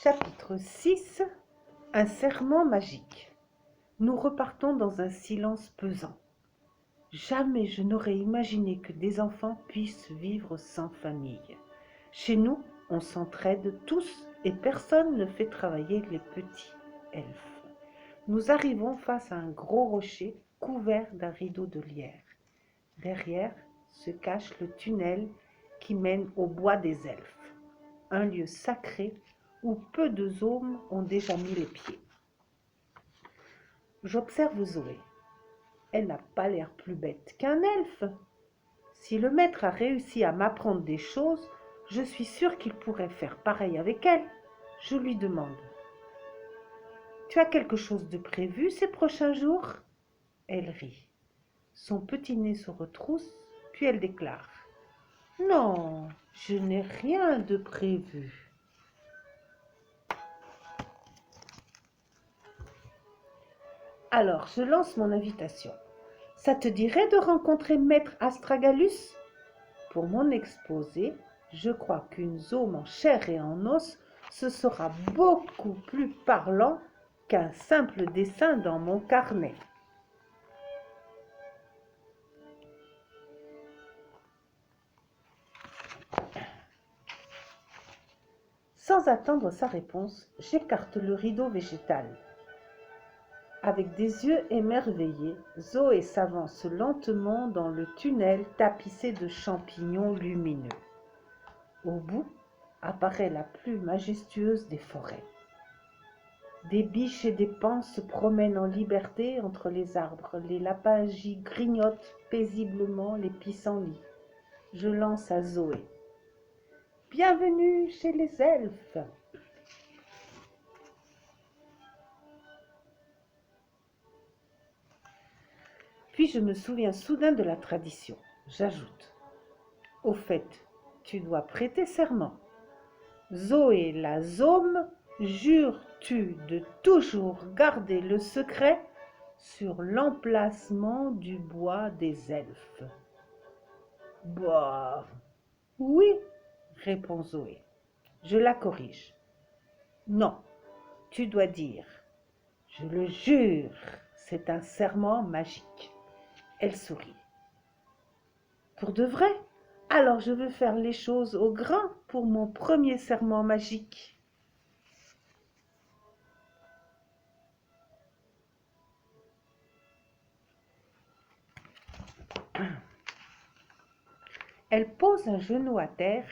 Chapitre 6. Un serment magique. Nous repartons dans un silence pesant. Jamais je n'aurais imaginé que des enfants puissent vivre sans famille. Chez nous, on s'entraide tous et personne ne fait travailler les petits elfes. Nous arrivons face à un gros rocher couvert d'un rideau de lierre. Derrière se cache le tunnel qui mène au bois des elfes, un lieu sacré où peu de zômes ont déjà mis les pieds. J'observe Zoé. Elle n'a pas l'air plus bête qu'un elfe. Si le maître a réussi à m'apprendre des choses, je suis sûre qu'il pourrait faire pareil avec elle. Je lui demande. Tu as quelque chose de prévu ces prochains jours? Elle rit. Son petit nez se retrousse, puis elle déclare. Non, je n'ai rien de prévu. Alors, je lance mon invitation. Ça te dirait de rencontrer Maître Astragalus? Pour mon exposé, je crois qu'une zôme en chair et en os, ce sera beaucoup plus parlant qu'un simple dessin dans mon carnet. Sans attendre sa réponse, j'écarte le rideau végétal. Avec des yeux émerveillés, Zoé s'avance lentement dans le tunnel tapissé de champignons lumineux. Au bout apparaît la plus majestueuse des forêts. Des biches et des paons se promènent en liberté entre les arbres. Les lapins-gis grignotent paisiblement les pissenlits. Je lance à Zoé. Bienvenue chez les elfes. Puis je me souviens soudain de la tradition. J'ajoute. Au fait, tu dois prêter serment. Zoé la zôme, jures-tu de toujours garder le secret sur l'emplacement du bois des elfes? Bah, oui, répond Zoé. Je la corrige. Non, tu dois dire. Je le jure, c'est un serment magique. Elle sourit. Pour de vrai? Alors je veux faire les choses au grain pour mon premier serment magique. Elle pose un genou à terre,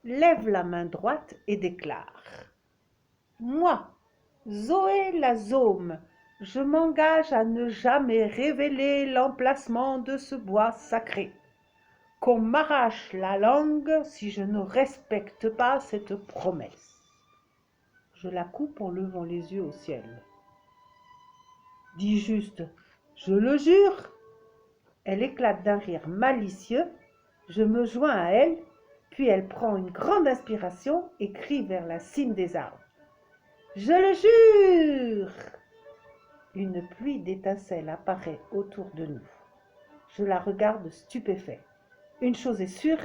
lève la main droite et déclare. Moi, Zoé la zôme, je m'engage à ne jamais révéler l'emplacement de ce bois sacré. Qu'on m'arrache la langue si je ne respecte pas cette promesse. Je la coupe en levant les yeux au ciel. Dis juste, je le jure. Elle éclate d'un rire malicieux. Je me joins à elle, puis elle prend une grande inspiration et crie vers la cime des arbres. Je le jure! Une pluie d'étincelles apparaît autour de nous. Je la regarde stupéfait. Une chose est sûre,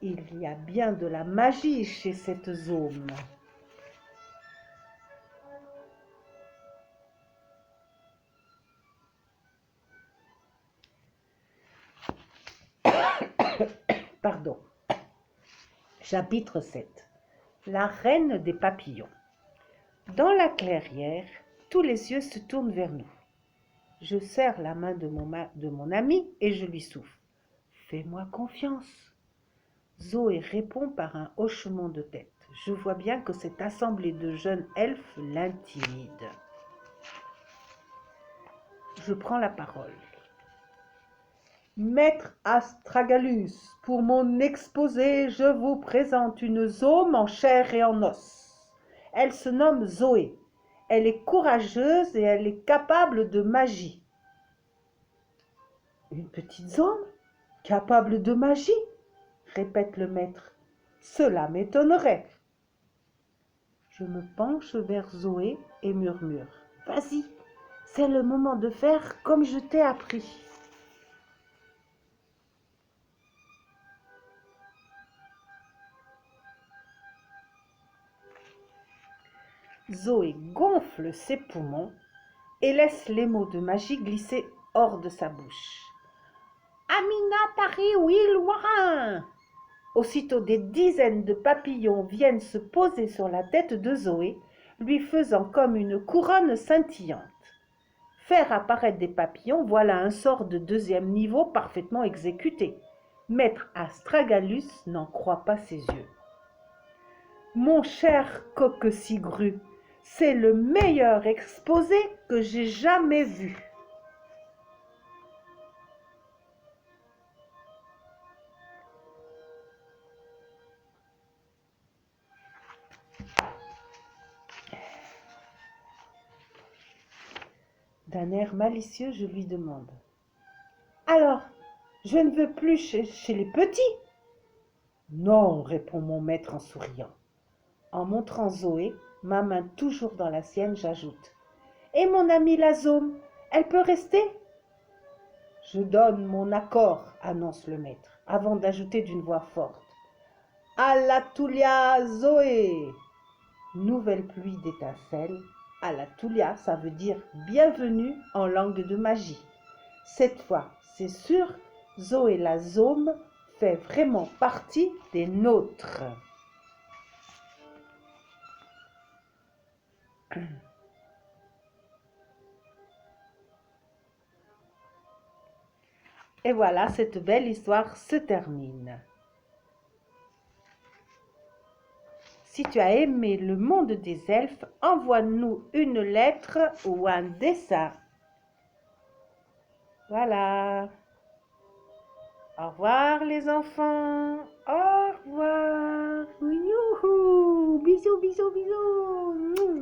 il y a bien de la magie chez cette zôme. Pardon. Chapitre 7. La reine des papillons. Dans la clairière, tous les yeux se tournent vers nous. Je serre la main de mon ami et je lui souffle. Fais-moi confiance. Zoé répond par un hochement de tête. Je vois bien que cette assemblée de jeunes elfes l'intimide. Je prends la parole. Maître Astragalus, pour mon exposé, je vous présente une zôme en chair et en os. Elle se nomme Zoé. Elle est courageuse et elle est capable de magie. Une petite zôme? Capable de magie? Répète le maître. Cela m'étonnerait. Je me penche vers Zoé et murmure. Vas-y, c'est le moment de faire comme je t'ai appris. Zoé gonfle ses poumons et laisse les mots de magie glisser hors de sa bouche. Amina Tari Wilwarin. Aussitôt des dizaines de papillons viennent se poser sur la tête de Zoé, lui faisant comme une couronne scintillante. Faire apparaître des papillons, voilà un sort de deuxième niveau parfaitement exécuté. Maître Astragalus n'en croit pas ses yeux. Mon cher Coquecigru, c'est le meilleur exposé que j'ai jamais vu. D'un air malicieux, je lui demande. Alors, je ne veux plus chez les petits? Non, répond mon maître en souriant. En montrant Zoé, ma main toujours dans la sienne, j'ajoute. Et mon amie la Zôme, elle peut rester? Je donne mon accord, annonce le maître, avant d'ajouter d'une voix forte. Alatulia Zoé. Nouvelle pluie d'étincelles. Alatulia, ça veut dire bienvenue en langue de magie. Cette fois, c'est sûr, Zoé la Zôme fait vraiment partie des nôtres. Et voilà, cette belle histoire se termine. Si tu as aimé le monde des elfes, envoie-nous une lettre ou un dessin. Voilà. Au revoir les enfants. Au revoir. Youhou. Bisous, bisous, bisous.